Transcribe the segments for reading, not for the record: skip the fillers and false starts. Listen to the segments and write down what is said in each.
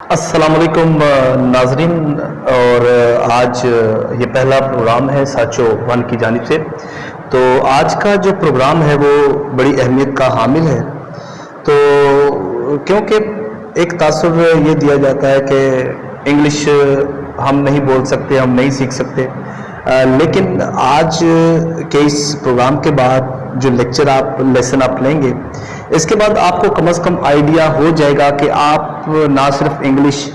अस्सलाम वालेकुम नाजरीन। और आज ये पहला प्रोग्राम है साचो वन की जानिब से। तो आज का जो प्रोग्राम है वो बड़ी अहमियत का हामिल है। तो क्योंकि एक तासुर ये दिया जाता है कि इंग्लिश हम नहीं बोल सकते, हम नहीं सीख सकते, लेकिन आज के इस प्रोग्राम के बाद जो लेसन आप लेंगे, इसके बाद आपको कम से कम आइडिया हो जाएगा कि आप ना सिर्फ इंग्लिश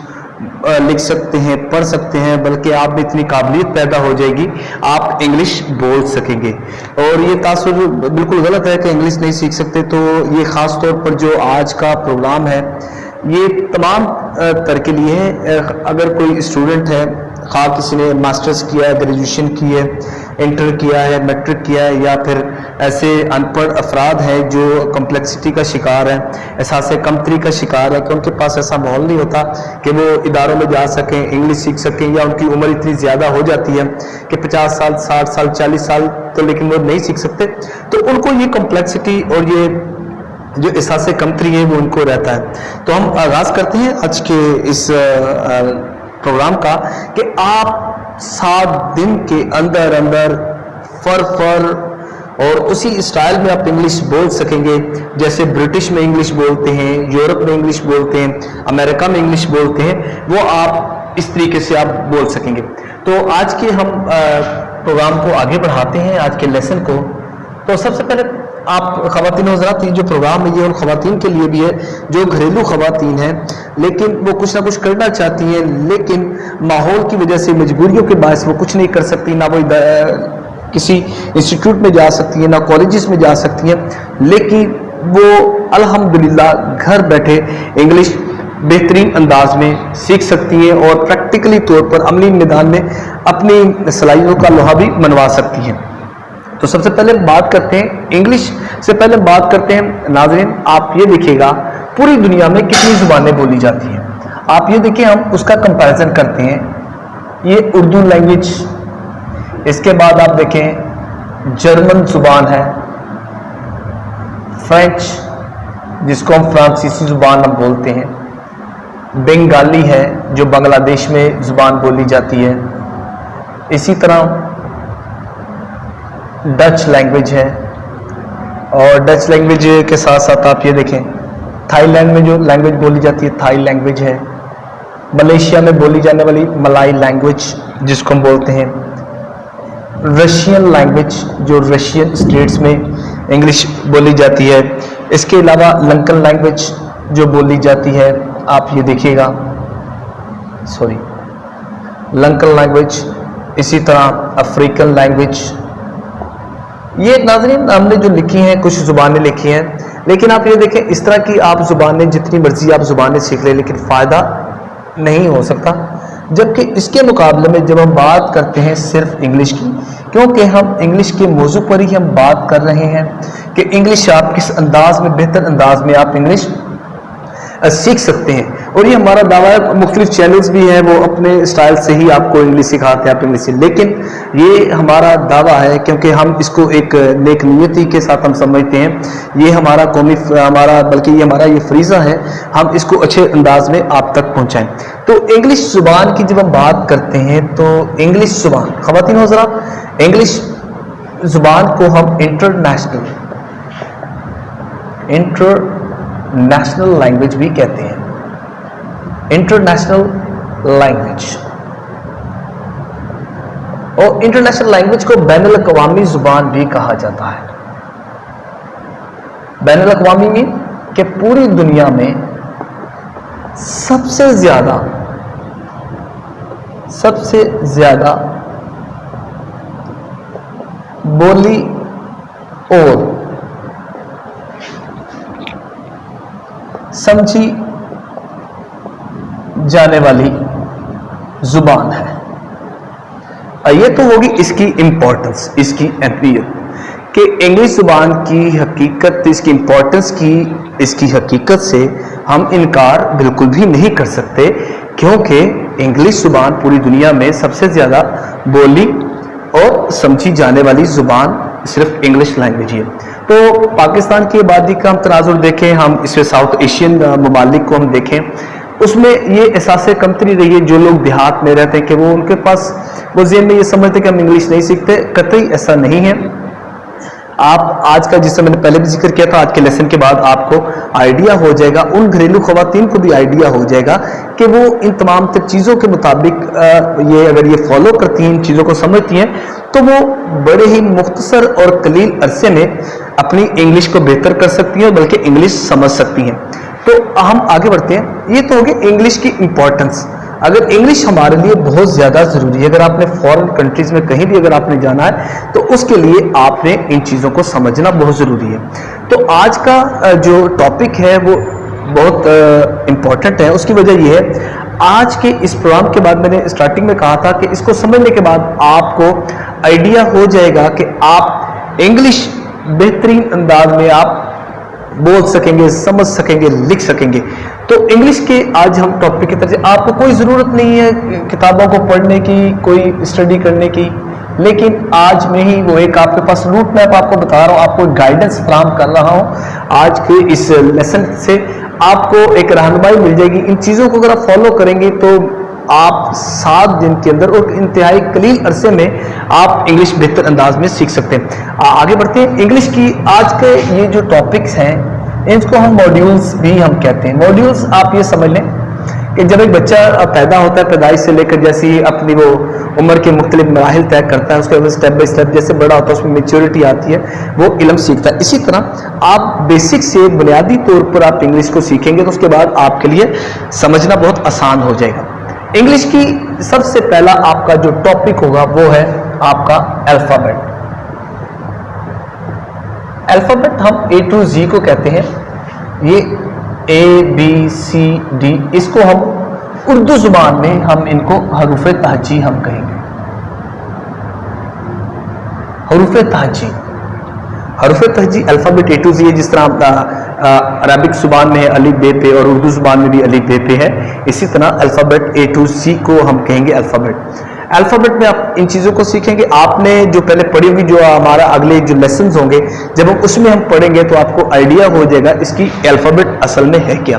लिख सकते हैं, पढ़ सकते हैं, बल्कि आप में इतनी काबिलियत पैदा हो जाएगी, आप इंग्लिश बोल सकेंगे। और ये तासुर बिल्कुल गलत है कि इंग्लिश नहीं सीख सकते। तो ये ख़ास तौर पर जो आज का प्रोग्राम है ये तमाम तरह के लिए है। अगर कोई स्टूडेंट है, खा किसी ने मास्टर्स किया है, ग्रेजुएशन की है, इंटर किया है, मैट्रिक किया है, या फिर ऐसे अनपढ़ अफराद हैं जो कम्प्लेक्सिटी का शिकार है, एहसास कमतरी का शिकार है कि उनके पास ऐसा माहौल नहीं होता कि वो इदारों में जा सकें, इंग्लिश सीख सकें, या उनकी उम्र इतनी ज़्यादा हो जाती है कि 50 साल, 60 साल, 40 साल तो लेकिन वो नहीं सीख सकते। तो उनको ये कम्प्लेक्सिटी और ये जो एहसास कमतरी है वो उनको रहता है। तो हम आगाज़ करते हैं आज के इस प्रोग्राम का कि आप 7 दिन के अंदर अंदर फर और उसी स्टाइल में आप इंग्लिश बोल सकेंगे जैसे ब्रिटिश में इंग्लिश बोलते हैं, यूरोप में इंग्लिश बोलते हैं, अमेरिका में इंग्लिश बोलते हैं, वो आप इस तरीके से आप बोल सकेंगे। तो आज के हम प्रोग्राम को आगे बढ़ाते हैं, आज के लेसन को। तो सबसे पहले आप ख़वातीन हज़रात, ये जो प्रोग्राम है ये उन ख़वातीन के लिए भी है जो घरेलू ख़वातीन हैं, लेकिन वो कुछ ना कुछ करना चाहती हैं, लेकिन माहौल की वजह से, मजबूरियों के बायस वो कुछ नहीं कर सकती, ना वो किसी इंस्टीट्यूट में जा सकती है, ना कॉलेजेस में जा सकती हैं, लेकिन वो अल्हम्दुलिल्लाह घर बैठे इंग्लिश बेहतरीन अंदाज में सीख सकती हैं और प्रैक्टिकली तौर पर अमली मैदान में अपनी सलाहियतों का लोहा भी मनवा सकती हैं। तो सबसे पहले बात करते हैं इंग्लिश से पहले बात करते हैं नाज़रीन, आप ये देखिएगा पूरी दुनिया में कितनी ज़ुबानें बोली जाती हैं। आप ये देखिए, हम उसका कंपैरिजन करते हैं। ये उर्दू लैंग्वेज, इसके बाद आप देखें जर्मन ज़ुबान है, फ्रेंच जिसको हम फ्रांसीसी ज़ुबान हम बोलते हैं, बंगाली है जो बांग्लादेश में ज़ुबान बोली जाती है, इसी तरह डच लैंग्वेज है, और डच लैंग्वेज के साथ साथ आप ये देखें थाईलैंड में जो लैंग्वेज बोली जाती है थाई लैंग्वेज है, मलेशिया में बोली जाने वाली मलाई लैंग्वेज जिसको हम बोलते हैं, रशियन लैंग्वेज जो रशियन स्टेट्स में इंग्लिश बोली जाती है, इसके अलावा लंकन लैंग्वेज जो बोली जाती है, आप ये देखिएगा लंकन लैंग्वेज, इसी तरह अफ्रीकन लैंग्वेज। ये नाज़रीन हमने जो लिखी हैं, कुछ ज़ुबानें लिखी हैं, लेकिन आप ये देखें इस तरह की आप ज़ुबानें जितनी मर्जी आप ज़ुबानें सीख लें, लेकिन फ़ायदा नहीं हो सकता। जबकि इसके मुकाबले में जब हम बात करते हैं सिर्फ इंग्लिश की, क्योंकि हम इंग्लिश के मौजू पर ही हम बात कर रहे हैं कि इंग्लिश आप किस अंदाज में, बेहतर अंदाज में आप इंग्लिश सीख सकते हैं, और ये हमारा दावा है। मुख्तलिफ चैनल्स भी हैं, वो अपने स्टाइल से ही आपको इंग्लिश सिखाते हैं, आप इंग्लिश से, लेकिन ये हमारा दावा है क्योंकि हम इसको एक नेक नियति के साथ हम समझते हैं, ये हमारा कौमी बल्कि ये हमारा ये फरीज़ा है, हम इसको अच्छे अंदाज में आप तक पहुँचाएँ। तो इंग्लिश ज़ुबान की जब हम बात करते हैं तो इंग्लिश ज़ुबान, ख़वातीन हो ज़रा, इंग्लिश ज़ुबान को हम इंटरनेशनल लैंग्वेज भी कहते हैं। इंटरनेशनल लैंग्वेज, और इंटरनेशनल लैंग्वेज को बैनुल अक़वामी ज़ुबान भी कहा जाता है। बैनुल अक़वामी में कि पूरी दुनिया में सबसे ज्यादा बोली और समझी जाने वाली जुबान है। ये तो होगी इसकी इंपॉर्टेंस, इसकी अहमियत, कि इंग्लिश जुबान की हकीकत, इसकी इंपॉर्टेंस की, इसकी हकीकत से हम इनकार बिल्कुल भी नहीं कर सकते, क्योंकि इंग्लिश जुबान पूरी दुनिया में सबसे ज़्यादा बोली और समझी जाने वाली जुबान सिर्फ इंग्लिश लैंग्वेज ही है। तो पाकिस्तान की आबादी का हम तनाजुर देखें, हम इसमें साउथ एशियन ममालिक को हम देखें, اس میں یہ احساس کمتری رہی ہے جو لوگ دیہات میں رہتے ہیں کہ وہ ان کے پاس وہ ذہن میں یہ سمجھتے کہ ہم انگلش نہیں سیکھتے. قطعی ایسا نہیں ہے. آپ آج کا جس سے میں نے پہلے بھی ذکر کیا تھا، آج کے لیسن کے بعد آپ کو آئیڈیا ہو جائے گا، ان گھریلو خواتین کو بھی آئیڈیا ہو جائے گا کہ وہ ان تمام تر چیزوں کے مطابق اگر یہ فالو کرتی ہیں، ان چیزوں کو سمجھتی ہیں، تو وہ بڑے ہی مختصر اور قلیل عرصے میں اپنی انگلش کو بہتر کر سکتی ہیں، بلکہ انگلش سمجھ سکتی ہیں. تو ہم آگے بڑھتے ہیں. یہ تو ہوگی انگلش کی امپورٹنس. اگر انگلش ہمارے لیے بہت زیادہ ضروری ہے، اگر آپ نے فورن کنٹریز میں کہیں بھی اگر آپ نے جانا ہے تو اس کے لیے آپ نے ان چیزوں کو سمجھنا بہت ضروری ہے. تو آج کا جو ٹاپک ہے وہ بہت امپورٹنٹ ہے. اس کی وجہ یہ ہے، آج کے اس پروگرام کے بعد میں نے اسٹارٹنگ میں کہا تھا کہ اس کو سمجھنے کے بعد آپ کو آئیڈیا ہو جائے گا کہ آپ انگلش بہترین انداز میں آپ بول سکیں گے، سمجھ سکیں گے، لکھ سکیں گے. تو انگلش کے آج ہم ٹاپک کی طرف، آپ کو کوئی ضرورت نہیں ہے کتابوں کو پڑھنے کی، کوئی اسٹڈی کرنے کی، لیکن آج میں ہی وہ ایک آپ کے پاس روٹ میپ آپ کو بتا رہا ہوں، آپ کو گائیڈنس فراہم کر رہا ہوں. آج کے اس لیسن سے آپ کو ایک رہنمائی مل جائے گی. ان چیزوں کو اگر آپ فالو کریں گے تو آپ 7 دن کے اندر اور انتہائی قلیل عرصے میں آپ انگلش بہتر انداز میں سیکھ سکتے ہیں. آگے بڑھتے ہیں. انگلش کی آج کے یہ جو ٹاپکس ہیں ان کو ہم ماڈیولز بھی ہم کہتے ہیں. ماڈیولز آپ یہ سمجھ لیں کہ جب ایک بچہ پیدا ہوتا ہے، پیدائش سے لے کر جیسی اپنی وہ عمر کے مختلف مراحل طے کرتا ہے، اس کے بعد اسٹیپ بائی اسٹیپ جیسے بڑا ہوتا ہے اس میں میچورٹی آتی ہے، وہ علم سیکھتا ہے. اسی طرح آپ بیسک سے بنیادی طور پر آپ انگلش کو سیکھیں گے تو اس کے بعد آپ کے لیے سمجھنا بہت آسان ہو جائے گا. انگلش کی سب سے پہلا آپ کا جو ٹاپک ہوگا وہ ہے آپ کا الفابیٹ. الفابیٹ ہم A to Z کو کہتے ہیں. یہ A B C D، اس کو ہم اردو زبان میں ہم ان کو حروف تہجی ہم کہیں گے. حروف تہجی، حروف تہجی الفابیٹ A to Z ہے. جس طرح عربک زبان میں ہے الف بے پہ اور اردو زبان میں بھی الف بے پہ ہے، اسی طرح الفابیٹ A to Z کو ہم کہیں گے الفابیٹ. الفابیٹ میں آپ ان چیزوں کو سیکھیں گے. آپ نے جو پہلے پڑھی ہوگی، جو ہمارا اگلے جو لیسنز ہوں گے جب ہم اس میں ہم پڑھیں گے تو آپ کو آئیڈیا ہو جائے گا اس کی الفابیٹ اصل میں ہے کیا.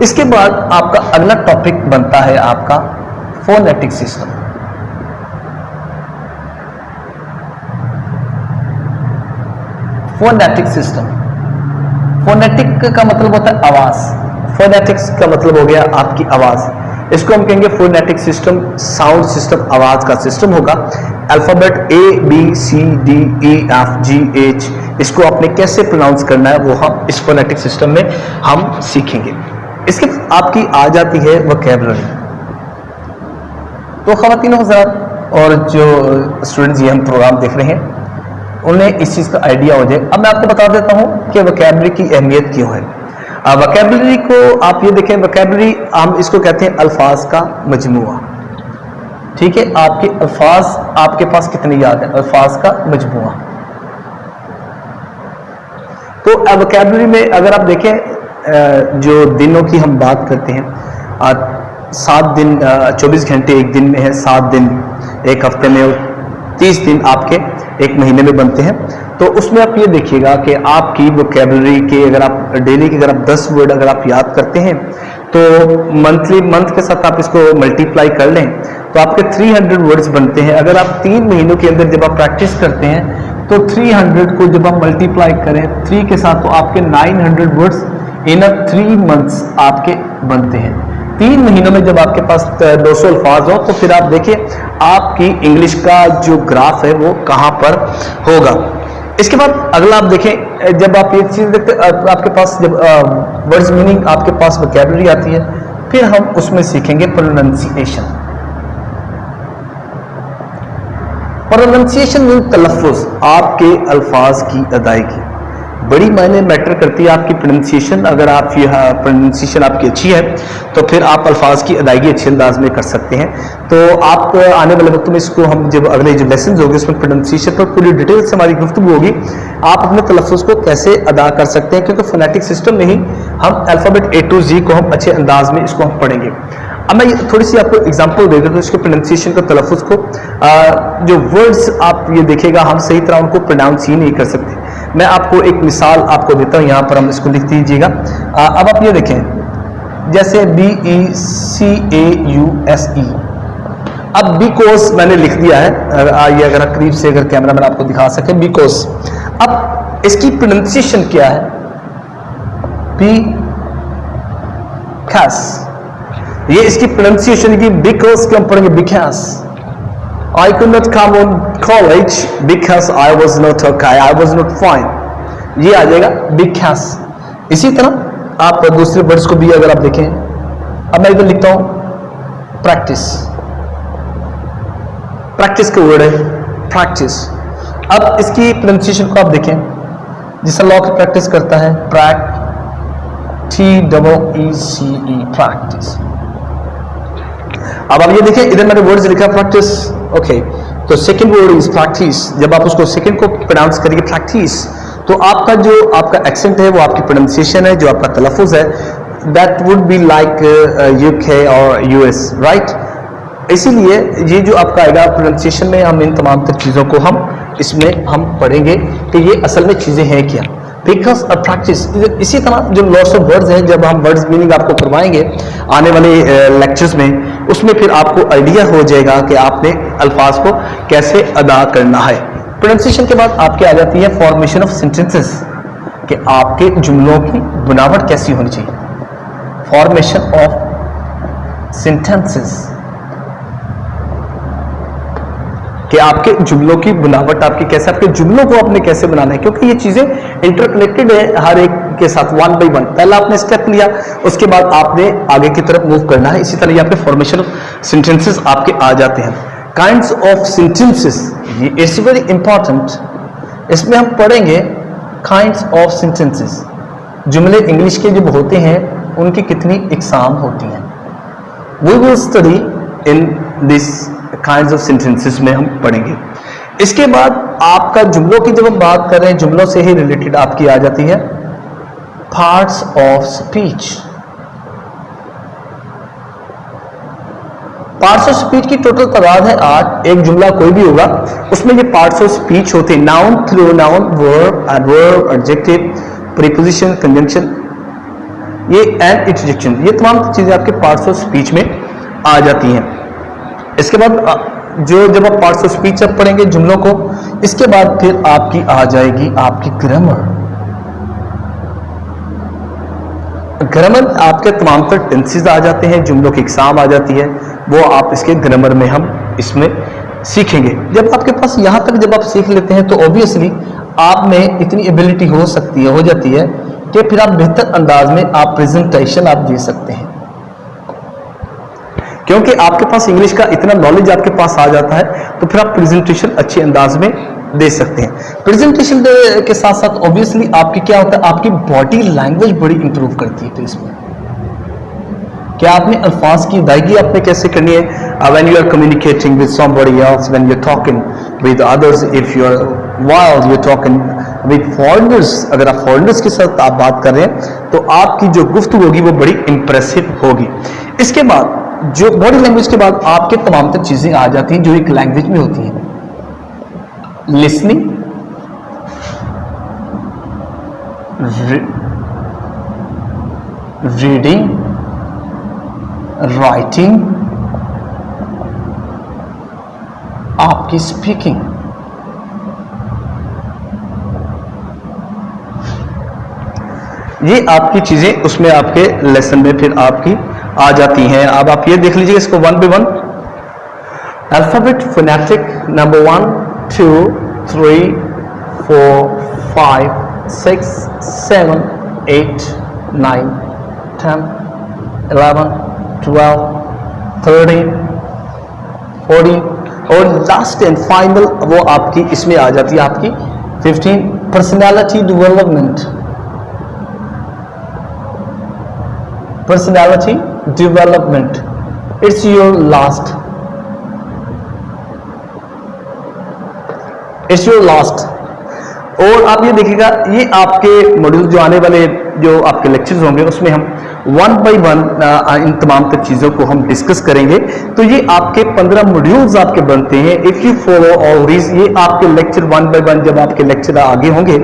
اس کے بعد آپ کا اگلا ٹاپک بنتا ہے آپ کا phonetic system. Phonetic system, phonetic کا مطلب ہوتا ہے آواز. فونیٹکس کا مطلب ہو گیا آپ کی آواز. اس کو ہم کہیں گے فونیٹک سسٹم. ساؤنڈ سسٹم، آواز کا سسٹم ہوگا. Alphabet A B C D E F G H، اس کو آپ نے کیسے پروناؤنس کرنا ہے وہ ہم اس فونیٹک سسٹم میں ہم سیکھیں گے. اس کے آپ کی آ جاتی ہے وکیبلری. تو خواتین حضرات اور جو اسٹوڈنٹس یہ ہم پروگرام دیکھ رہے ہیں انہیں اس چیز کا آئیڈیا ہو جائے. اب میں آپ کو بتا دیتا ہوں کہ وکیبلری کی اہمیت کیوں ہے. وکیبلری کو آپ یہ دیکھیں، وکیبلری ہم اس کو کہتے ہیں الفاظ کا مجموعہ. ٹھیک ہے، آپ کے الفاظ آپ کے پاس کتنے یاد ہیں؟ الفاظ کا مجموعہ. تو وکیبلری میں اگر آپ دیکھیں جو دنوں کی ہم بات کرتے ہیں، 7 دن 24 گھنٹے ایک دن میں ہے، 7 دن ایک ہفتے میں، 30 دن آپ کے ایک مہینے میں بنتے ہیں. تو اس میں آپ یہ دیکھیے گا کہ آپ کی وکیبلری کے اگر آپ ڈیلی کے اگر آپ 10 ورڈ اگر آپ یاد کرتے ہیں تو منتھ کے ساتھ آپ اس کو ملٹیپلائی کر لیں تو آپ کے 300 ورڈز بنتے ہیں. اگر آپ 3 مہینوں کے اندر جب آپ پریکٹس کرتے ہیں تو 300 کو جب ہم ملٹیپلائی کریں 3 کے ساتھ تو آپ کے 900 ورڈز ان 3 منتھس آپ کے بنتے ہیں. 3 مہینوں میں جب آپ کے پاس 200 الفاظ ہوں تو پھر آپ دیکھیں آپ کی انگلش کا جو گراف ہے وہ کہاں پر ہوگا. اس کے بعد اگلا آپ دیکھیں، جب آپ یہ چیز دیکھتے آپ کے پاس جب ورڈز میننگ آپ کے پاس وکیبلری آتی ہے، پھر ہم اس میں سیکھیں گے پروننسیشن. پروننسیشن میں تلفظ، آپ کے الفاظ کی ادائیگی بڑی معنی میٹر کرتی ہے. آپ کی پروننسیشن اگر آپ پروننسیشن آپ کی اچھی ہے تو پھر آپ الفاظ کی ادائیگی اچھے انداز میں کر سکتے ہیں. تو آپ آنے والے وقت میں اس کو ہم جب اگلے جو لیسنز ہوگے اس میں پروننسیشن پر پوری ڈیٹیل سے ہماری گفتگو ہوگی. آپ اپنے تلفظ کو کیسے ادا کر سکتے ہیں، کیونکہ فونیٹک سسٹم میں ہی ہم الفابیٹ A to Z کو ہم اچھے انداز میں اس کو ہم پڑھیں گے. اب میں تھوڑی سی آپ کو اگزامپل دے دیتا ہوں اس کے پروننسیشن کا، تلفظ کو. جو ورڈز آپ یہ دیکھے گا ہم صحیح طرح ان کو پروناؤنس ہی نہیں کر سکتے. میں آپ کو ایک مثال آپ کو دیتا ہوں، یہاں پر ہم اس کو لکھ دیجیے گا. اب آپ یہ دیکھیں जैसे BECAUSE। अब बिकॉज मैंने लिख दिया है, आइए अगर करीब से अगर कैमरा मैन आपको दिखा सके, बिकॉज। अब इसकी प्रोनाउंसिएशन क्या है? बिकॉज, ये इसकी प्रोनाउंसिएशन की बिकॉज क्यों पढ़ेंगे? Because I could not come on college because I was not okay, I was not fine, ये आ जाएगा because। इसी तरह आप दूसरे वर्ड्स को भी अगर आप देखें, अब मैं इधर लिखता हूं प्रैक्टिस, प्रैक्टिस का वर्ड है प्रैक्टिस। अब इसकी प्रोनाउंसिएशन को आप देखें, जिससे लॉ की प्रैक्टिस करता है, TEECE प्रैक्टिस। अब आप ये देखें, इधर मैंने वर्ड्स लिखा प्रैक्टिस, ओके। तो सेकंड वर्ड इज प्रैक्टिस। जब आप उसको सेकंड को प्रोनाउंस करेंगे प्रैक्टिस, तो आपका जो आपका एक्सेंट है, वो आपकी प्रोनाउंसिएशन है, जो आपका तलफ़ुज़ है, that would be like UK और US, राइट। इसीलिए ये जो आपका आएगा प्रोनाउंसिएशन में, हम इन तमाम तर चीज़ों को हम इसमें हम पढ़ेंगे कि ये असल में चीज़ें हैं क्या, बिकॉज और प्रैक्टिस। इसी तरह जो लॉट्स ऑफ वर्ड्स हैं, जब हम वर्ड्स मीनिंग आपको करवाएंगे आने वाले लेक्चर्स में, उसमें फिर आपको आइडिया हो जाएगा कि आपने अल्फाज को कैसे अदा करना है। प्रोनाउंसिएशन के बाद आपके आ जाती है फॉर्मेशन ऑफ सेंटेंसेस, कि आपके जुमलों की बनावट कैसी होनी चाहिए। फॉर्मेशन ऑफ सेंटेंसेस, कि आपके जुमलों की बनावट आपकी कैसे, आपके जुमलों को आपने कैसे बनाना है, क्योंकि ये चीजें इंटरकनेक्टेड है हर एक के साथ, वन बाई वन। पहला आपने स्टेप लिया, उसके बाद आपने आगे की तरफ मूव करना है। इसी तरह यहाँ पे फॉर्मेशन ऑफ सेंटेंसेस आपके आ जाते हैं। काइंड्स ऑफ सेंटेंसेस, ये इट्स वेरी इंपॉर्टेंट, इसमें हम पढ़ेंगे काइंड्स ऑफ सेंटेंसेस। जुमले इंग्लिश के जब होते हैं, उनकी कितनी इकसाम होती हैं, we will study in this kinds of sentences में हम पढ़ेंगे। इसके बाद आपका जुमलों की जब हम बात कर रहे हैं, जुमलों से ही रिलेटेड आपकी आ जाती है parts of speech. Parts of speech की टोटल तादाद है 8। एक जुमला कोई भी होगा, उसमें ये पार्ट्स ऑफ स्पीच होते हैं, noun, pronoun, verb, adverb, adjective, preposition, conjunction, ये एंड इंटरजेक्शन, ये तमाम चीजें आपके पार्ट्स ऑफ स्पीच में आ जाती हैं। इसके बाद जब आप पार्ट्स ऑफ स्पीच अब पढ़ेंगे जुमलों को, इसके बाद फिर आपकी आ जाएगी आपकी ग्रामर। ग्रामर आपके तमाम तर टेंसेस आ जाते हैं, जुमलों की इकसाम आ जाती है, वो आप इसके ग्रामर में हम इसमें सीखेंगे। जब आपके पास यहाँ तक जब आप सीख लेते हैं, तो ऑब्वियसली आप में इतनी एबिलिटी हो जाती है कि फिर आप बेहतर अंदाज में आप प्रेजेंटेशन आप दे सकते हैं, क्योंकि आपके पास इंग्लिश का इतना नॉलेज आपके पास आ जाता है, तो फिर आप प्रेजेंटेशन अच्छे अंदाज में दे सकते हैं। प्रेजेंटेशन के साथ साथ ऑब्वियसली आपकी क्या होता है, आपकी बॉडी लैंग्वेज बड़ी इंप्रूव करती है। तो इसमें क्या आपने अल्फाज की अदायगी आपने कैसे करनी है, when you are communicating with somebody else, when you are talking with others, if you are while you are talking with foreigners, अगर आप फॉरेनर्स के साथ आप बात कर रहे हैं, तो आपकी जो गुफ्तगू होगी वो बड़ी इंप्रेसिव होगी। इसके बाद जो बॉडी लैंग्वेज के बाद आपके तमाम तर चीजें आ जाती हैं जो एक लैंग्वेज में होती हैं। लिसनिंग, रीडिंग, राइटिंग, आपकी स्पीकिंग, ये आपकी चीजें उसमें आपके लेसन में फिर आपकी आ जाती हैं। अब आप ये देख लीजिए इसको one by one. Alphabet phonetic, number 1 2 3 4 5 6 7 8 9 10 11 12 13 14 और लास्ट एंड फाइनल वो आपकी इसमें आ जाती है आपकी 15 personality development. Personality development, it's your last, it's your last. और आप ये देखिएगा, ये आपके मॉड्यूल जो आने वाले जो आपके लेक्चर्स होंगे, उसमें हम वन बाय वन इन तमाम तक चीज़ों को हम डिस्कस करेंगे। तो ये आपके 15 मॉड्यूल्स आपके बनते हैं। If you follow all this, ये आपके लेक्चर वन बाय वन जब आपके लेक्चर आगे होंगे,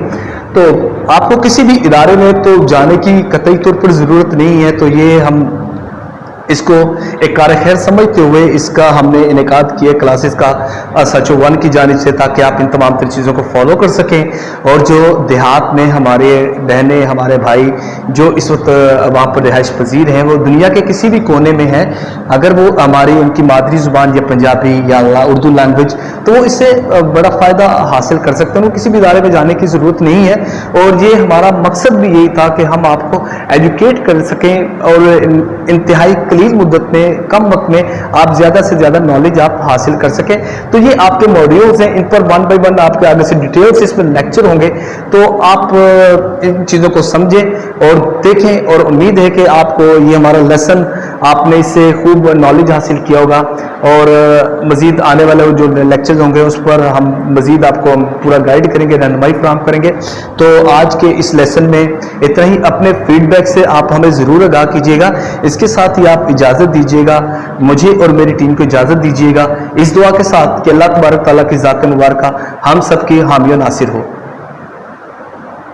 तो تو آپ کو کسی بھی ادارے میں تو جانے کی قطعی طور پر ضرورت نہیں ہے، تو یہ ہم اس کو ایک کار خیر سمجھتے ہوئے اس کا ہم نے انعقاد کیا کلاسز کا سچو ون کی جانب سے، تاکہ آپ ان تمام تر چیزوں کو فالو کر سکیں. اور جو دیہات میں ہمارے بہنیں، ہمارے بھائی جو اس وقت وہاں پر رہائش پذیر ہیں، وہ دنیا کے کسی بھی کونے میں ہیں، اگر وہ ہماری ان کی مادری زبان یا پنجابی یا اردو لینگویج، تو وہ اس سے بڑا فائدہ حاصل کر سکتے ہیں. وہ کسی بھی ادارے میں جانے کی ضرورت نہیں ہے، اور یہ ہمارا مقصد بھی یہی تھا کہ ہم آپ کو ایجوکیٹ کر سکیں، اور انتہائی قلیل مدت میں، کم وقت میں آپ زیادہ سے زیادہ نالج آپ حاصل کر سکیں. تو یہ آپ کے موڈیولز ہیں، ان پر ون بائی ون آپ کے آگے سے ڈیٹیلز اس میں لیکچر ہوں گے، تو آپ ان چیزوں کو سمجھیں اور دیکھیں، اور امید ہے کہ آپ کو یہ ہمارا لیسن آپ نے اس سے خوب نالج حاصل کیا ہوگا. اور مزید آنے والے جو لیکچرز ہوں گے اس پر ہم مزید آپ کو پورا گائیڈ کریں گے، رہنمائی فراہم کریں گے. تو آج کے اس لیسن میں اتنا ہی. اپنے فیڈ بیک سے آپ ہمیں ضرور آگاہ کیجیے گا. اس کے ساتھ ہی آپ اجازت دیجیے گا، مجھے اور میری ٹیم کو اجازت دیجیے گا، اس دعا کے ساتھ کہ اللہ تبارک تعالیٰ کی ذات مبارکہ ہم سب کی حامی و ناصر ہو.